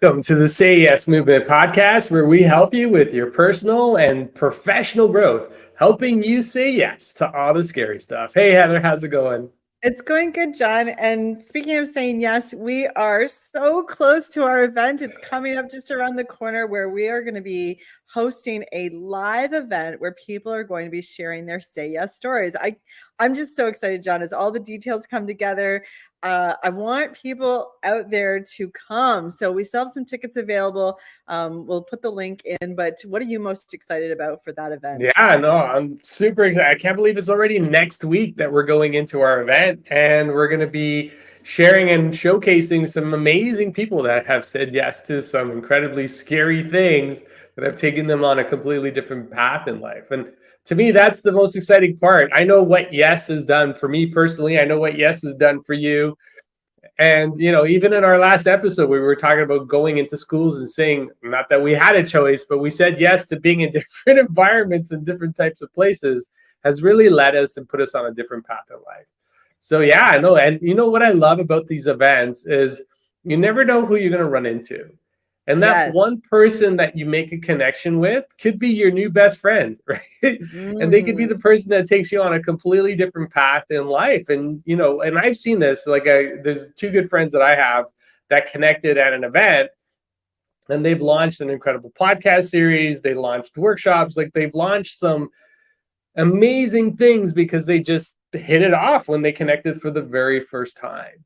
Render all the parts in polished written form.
Welcome to the Say Yes Movement podcast, where we help you with your personal and professional growth, helping you say yes to all the scary stuff. Hey, Heather, how's it going? It's going good, John. And speaking of saying yes, we are so close to our event. It's coming up just around the corner where we are going to be hosting a live event where people are going to be sharing their say yes stories. I'm just so excited, John, as all the details come together. I want people out there to come. So we still have some tickets available. We'll put the link in, but what are you most excited about for that event? Yeah, no, I'm super excited. I can't believe it's already next week that we're going into our event, and we're going to be sharing and showcasing some amazing people that have said yes to some incredibly scary things that have taken them on a completely different path in life. And to me, that's the most exciting part. I know what yes has done for me personally. I know what yes has done for you. And, even in our last episode, we were talking about going into schools and saying, not that we had a choice, but we said yes to being in different environments and different types of places has really led us and put us on a different path in life. So, yeah, I know. And what I love about these events is you never know who you're going to run into. And that Yes. one person that you make a connection with could be your new best friend, right? And they could be the person that takes you on a completely different path in life. And, and I've seen this, there's two good friends that I have that connected at an event, and they've launched an incredible podcast series. They launched workshops, they've launched some amazing things because they just hit it off when they connected for the very first time.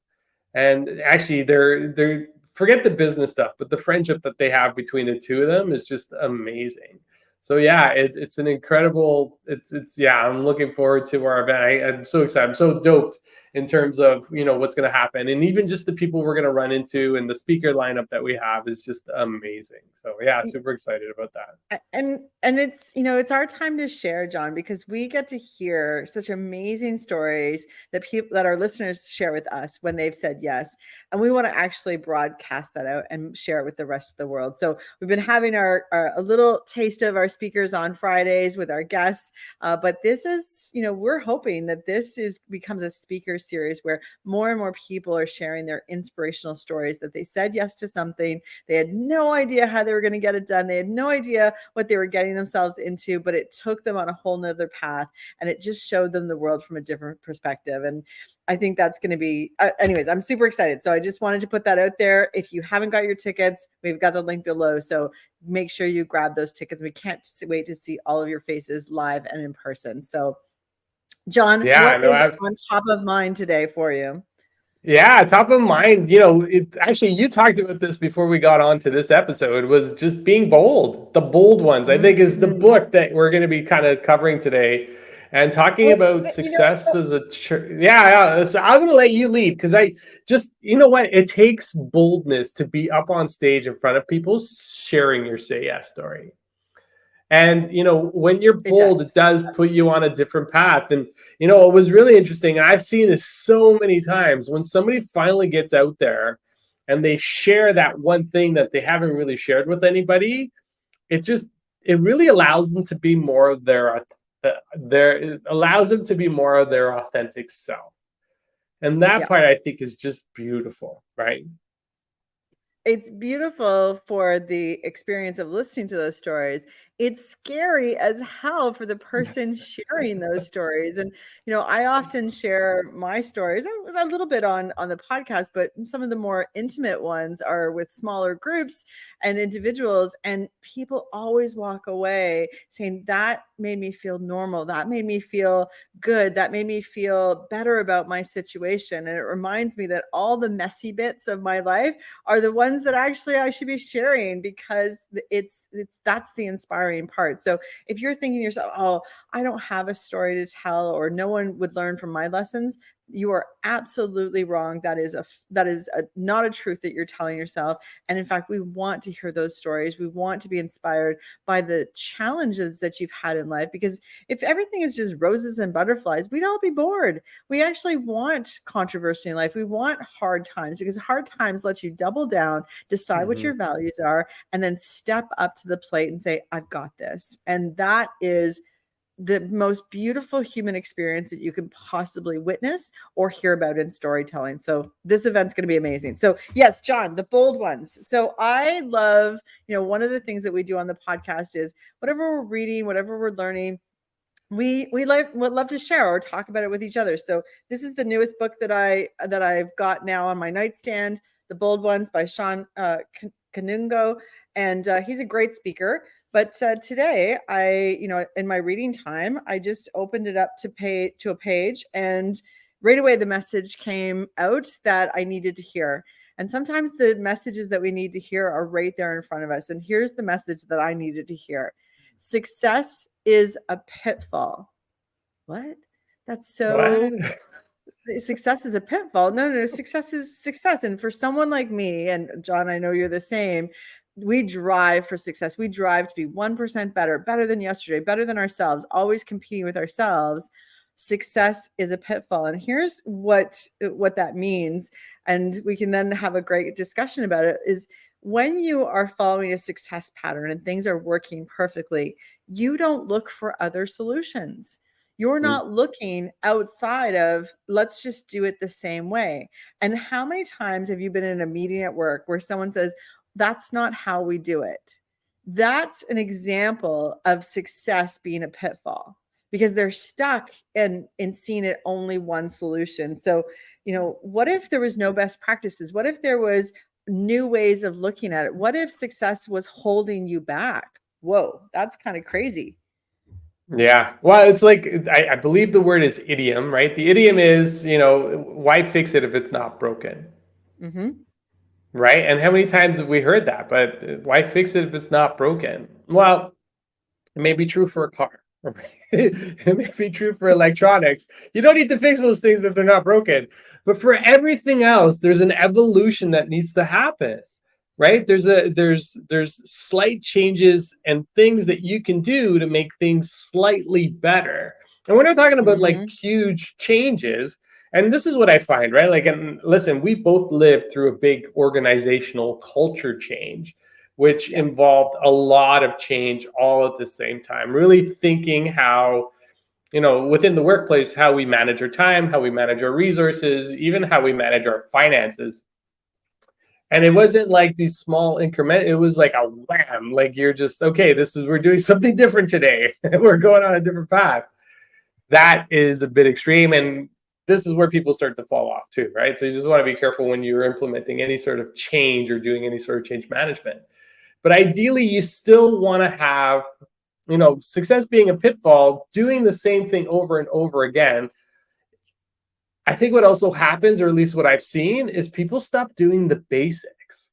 And actually, they're forget the business stuff, but the friendship that they have between the two of them is just amazing. So yeah, it's an incredible. It's yeah. I'm looking forward to our event. I'm so excited. I'm so doped in terms of what's going to happen, and even just the people we're going to run into, and the speaker lineup that we have is just amazing. So yeah, super excited about that. And it's it's our time to share, John, because we get to hear such amazing stories that our listeners share with us when they've said yes, and we want to actually broadcast that out and share it with the rest of the world. So we've been having our a little taste of our speakers on Fridays with our guests, but this is we're hoping that becomes a speaker series where more and more people are sharing their inspirational stories that they said yes to something. They had no idea how they were going to get it done. They had no idea what they were getting themselves into, but it took them on a whole nother path, and it just showed them the world from a different perspective. And I think that's going to be anyways, I'm super excited. So I just wanted to put that out there. If you haven't got your tickets, we've got the link below. So make sure you grab those tickets. We can't wait to see all of your faces live and in person. So John, what is on top of mind today for you? Yeah, top of mind. Actually, you talked about this before we got on to this episode, was just being bold. The bold ones, I think, is the book that we're going to be kind of covering today and talking about success as a yeah. So I'm going to let you lead because I just, what? It takes boldness to be up on stage in front of people sharing your say yes story. And, when you're bold, it does put you on a different path. And, it was really interesting. And I've seen this so many times when somebody finally gets out there and they share that one thing that they haven't really shared with anybody, it really allows them to be more of it allows them to be more of their authentic self. And that part, I think, is just beautiful, right? It's beautiful for the experience of listening to those stories. It's scary as hell for the person sharing those stories. And, I often share my stories a little bit on the podcast, but some of the more intimate ones are with smaller groups and individuals. And people always walk away saying, that made me feel normal. That made me feel good. That made me feel better about my situation. And it reminds me that all the messy bits of my life are the ones that actually I should be sharing, because that's the inspiring part. So if you're thinking to yourself, oh, I don't have a story to tell, or no one would learn from my lessons, you are absolutely wrong. That is not a truth that you're telling yourself. And in fact, we want to hear those stories. We want to be inspired by the challenges that you've had in life, because if everything is just roses and butterflies, we'd all be bored. We actually want controversy in life. We want hard times, because hard times let you double down, decide what your values are, and then step up to the plate and say, I've got this. And that is the most beautiful human experience that you can possibly witness or hear about in storytelling. So this event's going to be amazing. So yes, John, the bold ones. So I love, one of the things that we do on the podcast is whatever we're reading, whatever we're learning, we would love to share or talk about it with each other. So this is the newest book that I've got now on my nightstand, The Bold Ones by Sean Kanungo, and he's a great speaker. But today, in my reading time, I just opened it up to a page, and right away the message came out that I needed to hear. And sometimes the messages that we need to hear are right there in front of us. And here's the message that I needed to hear. Success is a pitfall. What? That's so. What? Success is a pitfall. No, success is success. And for someone like me, and John, I know you're the same, we drive for success. We drive to be 1% better than yesterday, better than ourselves, always competing with ourselves. Success is a pitfall. And here's what that means. And we can then have a great discussion about it is when you are following a success pattern and things are working perfectly, you don't look for other solutions. You're not looking outside of, let's just do it the same way. And how many times have you been in a meeting at work where someone says, that's not how we do it? That's an example of success being a pitfall because they're stuck in seeing it only one solution. So, what if there was no best practices? What if there was new ways of looking at it? What if success was holding you back? Whoa, that's kind of crazy. Yeah. Well, it's like, I believe the word is idiom, right? The idiom is, why fix it if it's not broken? Mm-hmm. Right. And how many times have we heard that? But why fix it if it's not broken? Well, it may be true for a car. It may be true for electronics. You don't need to fix those things if they're not broken. But for everything else, there's an evolution that needs to happen. Right? There's slight changes and things that you can do to make things slightly better. And we're not talking about like huge changes. And this is what I find, right? Like, and listen, we've both lived through a big organizational culture change, which involved a lot of change all at the same time. Really thinking how, within the workplace, how we manage our time, how we manage our resources, even how we manage our finances. And it wasn't like these small increment. It was like a wham. Like you're just, okay, we're doing something different today. We're going on a different path. That is a bit extreme. And this is where people start to fall off too, right? So you just want to be careful when you're implementing any sort of change or doing any sort of change management. But ideally, you still want to have, success being a pitfall, doing the same thing over and over again. I think what also happens, or at least what I've seen, is people stop doing the basics,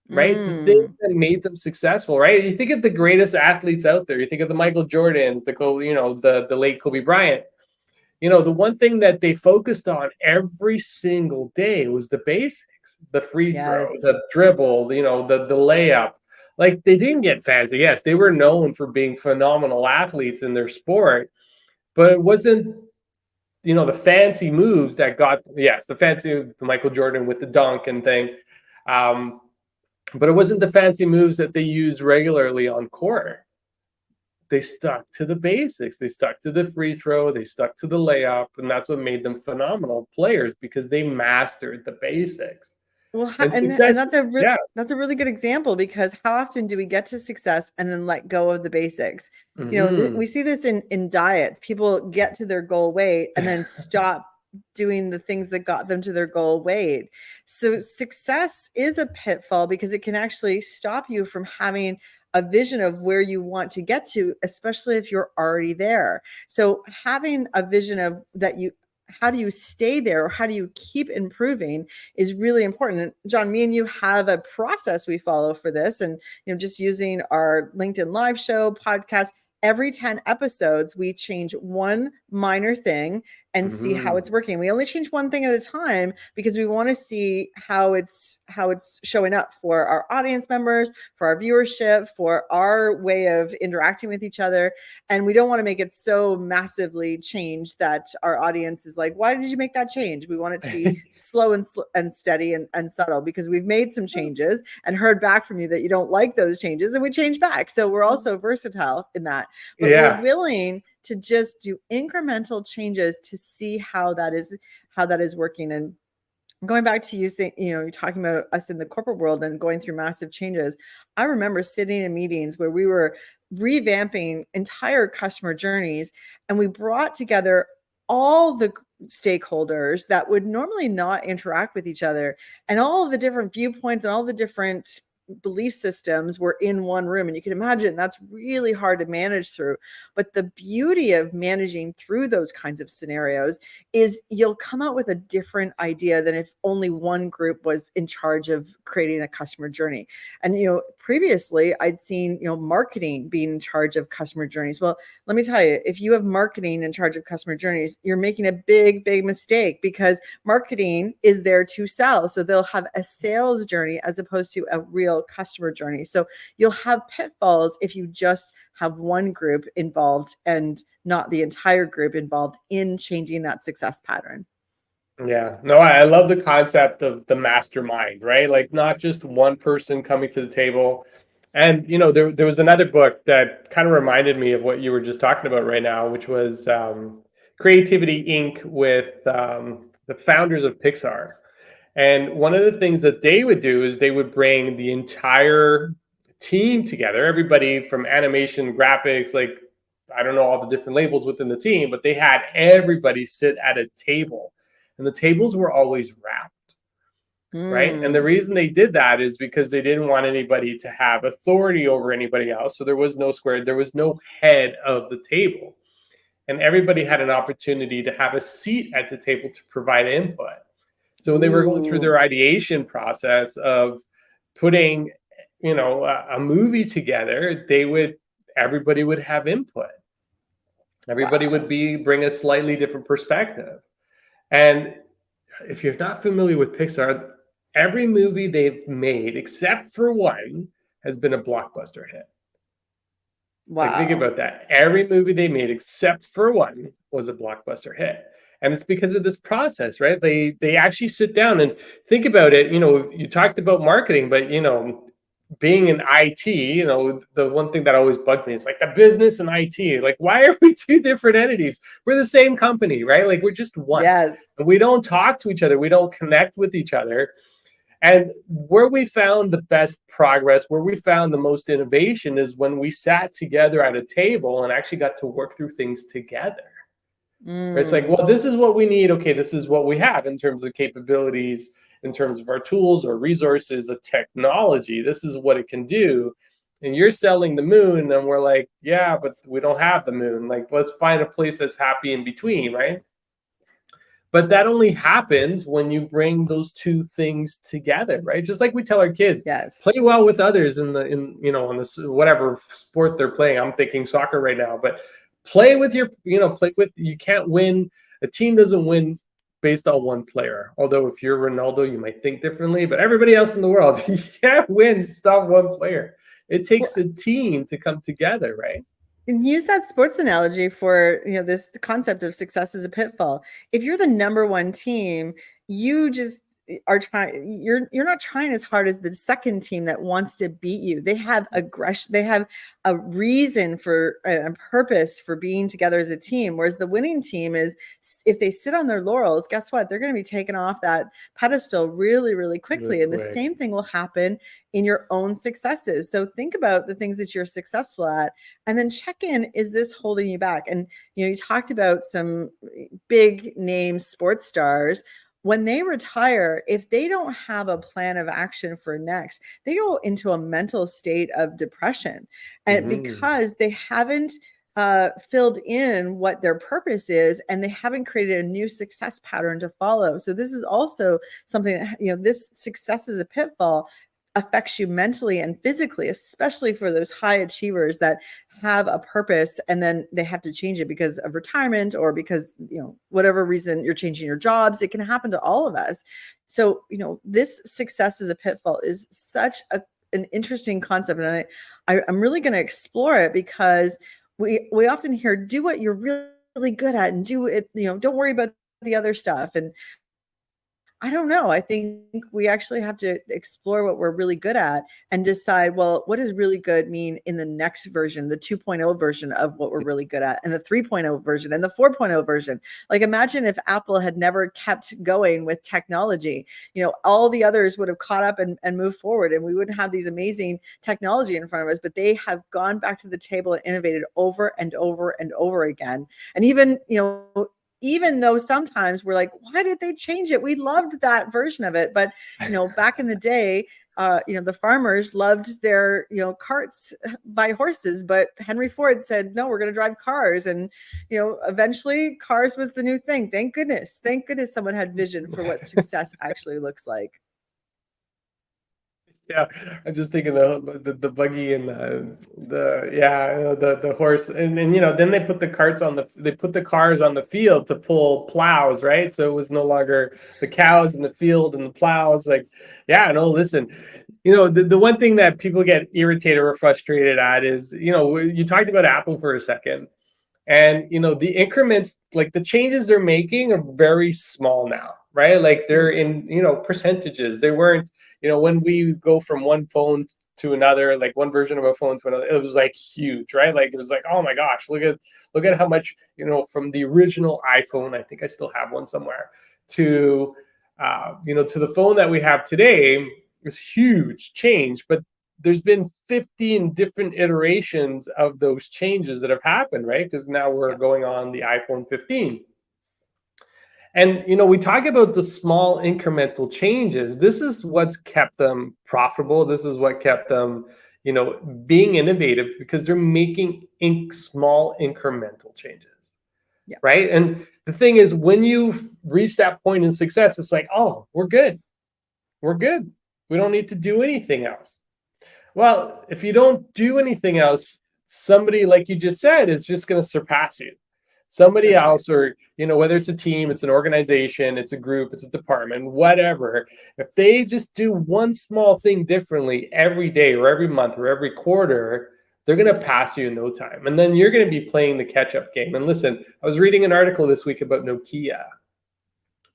right? The things that made them successful, right? You think of the greatest athletes out there. You think of the Michael Jordans, the late Kobe Bryant. The one thing that they focused on every single day was the basics, the free throw, the dribble, the layup. Like they didn't get fancy. Yes, they were known for being phenomenal athletes in their sport, but it wasn't the fancy moves that got, the Michael Jordan with the dunk and thing. But it wasn't the fancy moves that they used regularly on court. They stuck to the basics. They stuck to the free throw. They stuck to the layup. And that's what made them phenomenal players because they mastered the basics. Well, and that's a really good example because how often do we get to success and then let go of the basics? We see this in diets. People get to their goal weight and then stop doing the things that got them to their goal weight. So success is a pitfall because it can actually stop you from having a vision of where you want to get to, especially if you're already there. So having a vision of how do you stay there or how do you keep improving is really important. And John, me and you have a process we follow for this. And, just using our LinkedIn live show podcast, every 10 episodes, we change one minor thing and see how it's working. We only change one thing at a time because we want to see how it's showing up for our audience members, for our viewership, for our way of interacting with each other. And we don't want to make it so massively changed that our audience is like, why did you make that change? We want it to be slow and steady and subtle because we've made some changes and heard back from you that you don't like those changes and we change back. So we're also versatile in that, but we're willing to just do incremental changes to see how that is working. And going back to you saying, you're talking about us in the corporate world and going through massive changes. I remember sitting in meetings where we were revamping entire customer journeys, and we brought together all the stakeholders that would normally not interact with each other, and all of the different viewpoints and all the different belief systems were in one room. And you can imagine that's really hard to manage through. But the beauty of managing through those kinds of scenarios is you'll come out with a different idea than if only one group was in charge of creating a customer journey. And previously I'd seen marketing being in charge of customer journeys. Well, let me tell you, if you have marketing in charge of customer journeys, you're making a big mistake, because marketing is there to sell. So they'll have a sales journey as opposed to a real customer journey. So you'll have pitfalls if you just have one group involved and not the entire group involved in changing that success pattern. Yeah, no, I love the concept of the mastermind, right? Like not just one person coming to the table. And there was another book that kind of reminded me of what you were just talking about right now, which was Creativity Inc. with the founders of Pixar. And one of the things that they would do is they would bring the entire team together, everybody from animation, graphics, like I don't know all the different labels within the team, but they had everybody sit at a table, and the tables were always wrapped. Right. And the reason they did that is because they didn't want anybody to have authority over anybody else. So there was no square, there was no head of the table. And everybody had an opportunity to have a seat at the table to provide input. So when they were going through their ideation process of putting, a movie together, everybody would have input. Everybody would bring a slightly different perspective. And if you're not familiar with Pixar, every movie they've made, except for one, has been a blockbuster hit. Wow. Like, think about that. Every movie they made, except for one, was a blockbuster hit. And it's because of this process, right? They actually sit down and think about it. You talked about marketing, but being in IT, the one thing that always bugged me is like the business and IT. Like, why are we two different entities? We're the same company, right? Like, we're just one. Yes. And we don't talk to each other. We don't connect with each other. And where we found the best progress, where we found the most innovation, is when we sat together at a table and actually got to work through things together. It's like, well, this is what we need. Okay, this is what we have in terms of capabilities, in terms of our tools or resources, the technology. This is what it can do. And you're selling the moon, and we're like, yeah, but we don't have the moon. Like, let's find a place that's happy in between, right? But that only happens when you bring those two things together, right? Just like we tell our kids, yes, play well with others in this whatever sport they're playing. I'm thinking soccer right now, but play with you can't win. A team doesn't win based on one player. Although if you're Ronaldo, you might think differently, but everybody else in the world, you can't win just on one player. It takes a team to come together, right? And use that sports analogy for this concept of success as a pitfall. If you're the number one team, you just are trying, you're not trying as hard as the second team that wants to beat you. They have aggression, they have a reason for a purpose for being together as a team. Whereas the winning team is, if they sit on their laurels, guess what? They're going to be taken off that pedestal really quickly. And the same thing will happen in your own successes. So think about the things that you're successful at, and then check in, is this holding you back? And you talked about some big name sports stars. When they retire, if they don't have a plan of action for next, they go into a mental state of depression. And because they haven't filled in what their purpose is, and they haven't created a new success pattern to follow. So this is also something that, this success is a pitfall, affects you mentally and physically, especially for those high achievers that have a purpose and then they have to change it because of retirement or because, whatever reason you're changing your jobs. It can happen to all of us. So, this success is a pitfall is such an interesting concept. And I'm really going to explore it, because we often hear, do what you're really good at and do it, don't worry about the other stuff. And I don't know. I think we actually have to explore what we're really good at and decide, well, what does really good mean in the next version, the 2.0 version of what we're really good at, and the 3.0 version and the 4.0 version. Like, imagine if Apple had never kept going with technology. All the others would have caught up and moved forward, and we wouldn't have these amazing technology in front of us, but they have gone back to the table and innovated over and over and over again. And even though sometimes we're like, why did they change it? We loved that version of it. But, back in the day, the farmers loved their, carts by horses, but Henry Ford said, no, we're going to drive cars. And, eventually cars was the new thing. Thank goodness. Thank goodness someone had vision for what success actually looks like. Yeah, I'm just thinking the buggy and the horse, and then they put the cars on the field to pull plows, right? So it was no longer the cows in the field and the plows. Like, yeah, no, listen, the one thing that people get irritated or frustrated at is, you talked about Apple for a second. And the increments, like the changes they're making, are very small now, right? Like they're in percentages. They weren't, when we go from one phone to another, like one version of a phone to another, it was like huge, right? Like it was like, oh my gosh, look at how much, from the original iPhone, I think I still have one somewhere, to to the phone that we have today. Is huge change. But there's been 15 different iterations of those changes that have happened, right? Because now we're going on the iPhone 15. And we talk about the small incremental changes. This is what's kept them profitable. This is what kept them, being innovative, because they're making small incremental changes, right? And the thing is, when you reach that point in success, it's like, oh, we're good. We're good. We don't need to do anything else. Well, if you don't do anything else, somebody, like you just said, is just going to surpass you. Somebody That's else, or whether it's a team, it's an organization, it's a group, it's a department, whatever. If they just do one small thing differently every day or every month or every quarter, they're going to pass you in no time. And then you're going to be playing the catch-up game. And listen, I was reading an article this week about Nokia.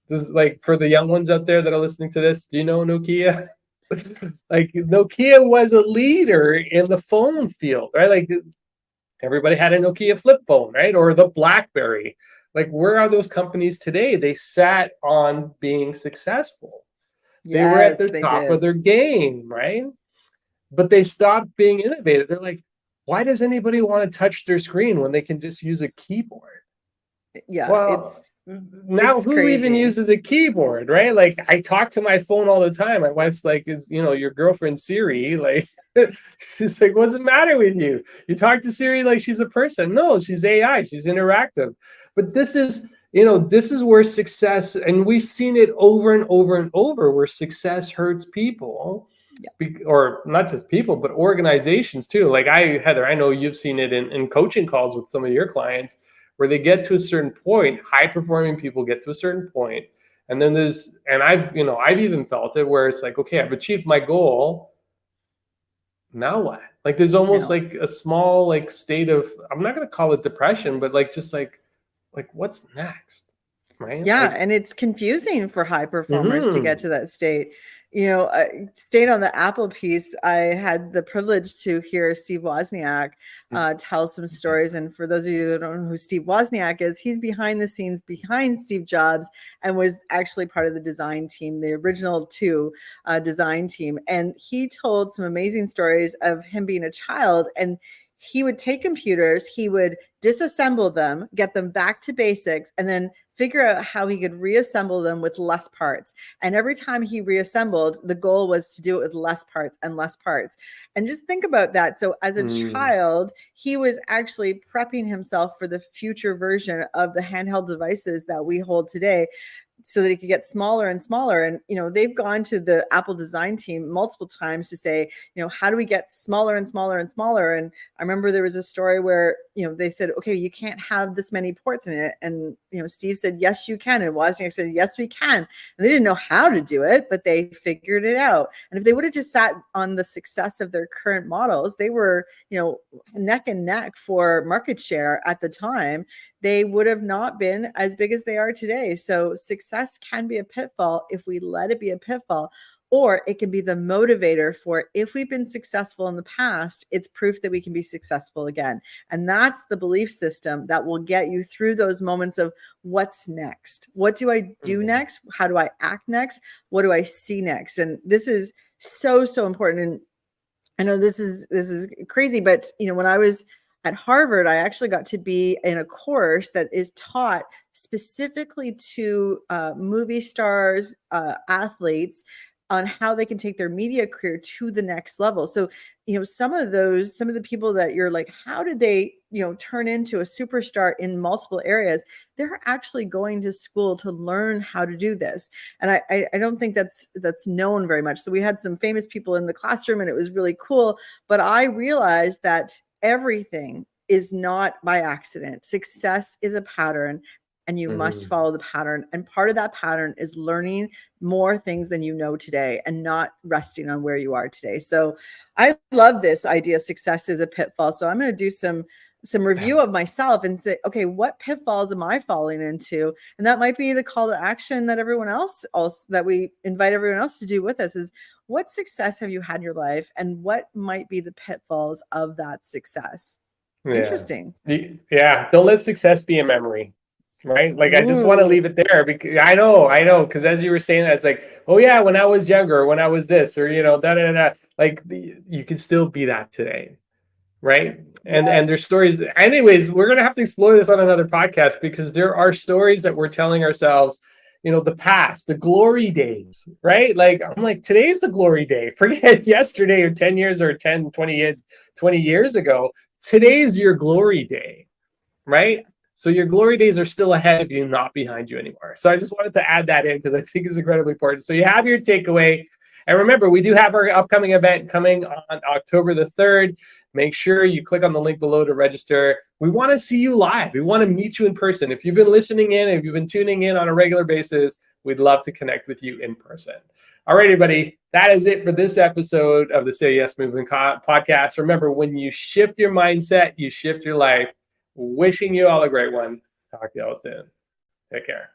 This is like, for the young ones out there that are listening to this, do you know Nokia? Like, Nokia was a leader in the phone field, right? Like, everybody had a Nokia flip phone, right? Or the BlackBerry. Like, where are those companies today? They sat on being successful. They were at Yes, the they top of did. their game, right? But they stopped being innovative. They're like, why does anybody want to touch their screen when they can just use a keyboard? Yeah, Well, it's now it's who even crazy. uses a keyboard, right? Like, I talk to my phone all the time. My wife's like, is your girlfriend Siri? Like, she's like, what's the matter with you? You talk to Siri like she's a person. No, she's AI. She's interactive. But this is where success, and we've seen it over and over and over, where success hurts people, or not just people, but organizations too. Like, Heather, I know you've seen it in coaching calls with some of your clients, where they get to a certain point, high performing people get to a certain point, and then I've even felt it, where it's like, okay, I've achieved my goal. Now what? Like, there's almost No. like a small, like, state of, I'm not going to call it depression, but like, just like what's next, right? Yeah, Like, and it's confusing for high performers to get mm-hmm. to that state. Staying on the Apple piece, I had the privilege to hear Steve Wozniak tell some stories. And for those of you that don't know who Steve Wozniak is, he's behind the scenes behind Steve Jobs, and was actually part of the design team, the original two design team. And he told some amazing stories of him being a child, and he would take computers, he would disassemble them, get them back to basics, and then figure out how he could reassemble them with less parts. And every time he reassembled, the goal was to do it with less parts and less parts. And just think about that. So as a child, he was actually prepping himself for the future version of the handheld devices that we hold today, so that it could get smaller and smaller. And, they've gone to the Apple design team multiple times to say, how do we get smaller and smaller and smaller? And I remember there was a story where, they said, okay, you can't have this many ports in it. And, Steve said, yes, you can. And Wozniak said, yes, we can. And they didn't know how to do it, but they figured it out. And if they would have just sat on the success of their current models, they were, neck and neck for market share at the time. they would have not been as big as they are today. So success can be a pitfall if we let it be a pitfall, or it can be the motivator for, if we've been successful in the past, it's proof that we can be successful again. And that's the belief system that will get you through those moments of what's next? What do I do next? How do I act next? What do I see next? And this is so, so important. And I know this is crazy, but when I was at Harvard, I actually got to be in a course that is taught specifically to movie stars, athletes, on how they can take their media career to the next level. So, some of the people that you're like, how did they, turn into a superstar in multiple areas? They're actually going to school to learn how to do this. And I don't think that's known very much. So we had some famous people in the classroom and it was really cool. But I realized that everything is not by accident. Success is a pattern, and you must follow the pattern. And part of that pattern is learning more things than you know today and not resting on where you are today. So I love this idea, success is a pitfall. So I'm going to do some review of myself and say, okay, what pitfalls am I falling into? And that might be the call to action that everyone else also, that we invite everyone else to do with us, is what success have you had in your life and what might be the pitfalls of that success? Yeah. Interesting. Yeah. Don't let success be a memory. Right? Like, I just want to leave it there, because I know, because as you were saying that, it's like, oh yeah, when I was younger, when I was this, or like you can still be that today, right? And there's stories. Anyways, we're gonna have to explore this on another podcast, because there are stories that we're telling ourselves, the past, the glory days, right? Like, I'm like, today's the glory day. Forget yesterday or 10 years or 10, 20 years ago. Today's your glory day, right? So your glory days are still ahead of you, not behind you anymore. So I just wanted to add that in, because I think it's incredibly important. So you have your takeaway. And remember, we do have our upcoming event coming on October the 3rd. Make sure you click on the link below to register. We want to see you live. We want to meet you in person. If you've been listening in, if you've been tuning in on a regular basis, we'd love to connect with you in person. All right, everybody, that is it for this episode of the Say Yes Movement podcast. Remember, when you shift your mindset, you shift your life. Wishing you all a great one. Talk to y'all soon. Take care.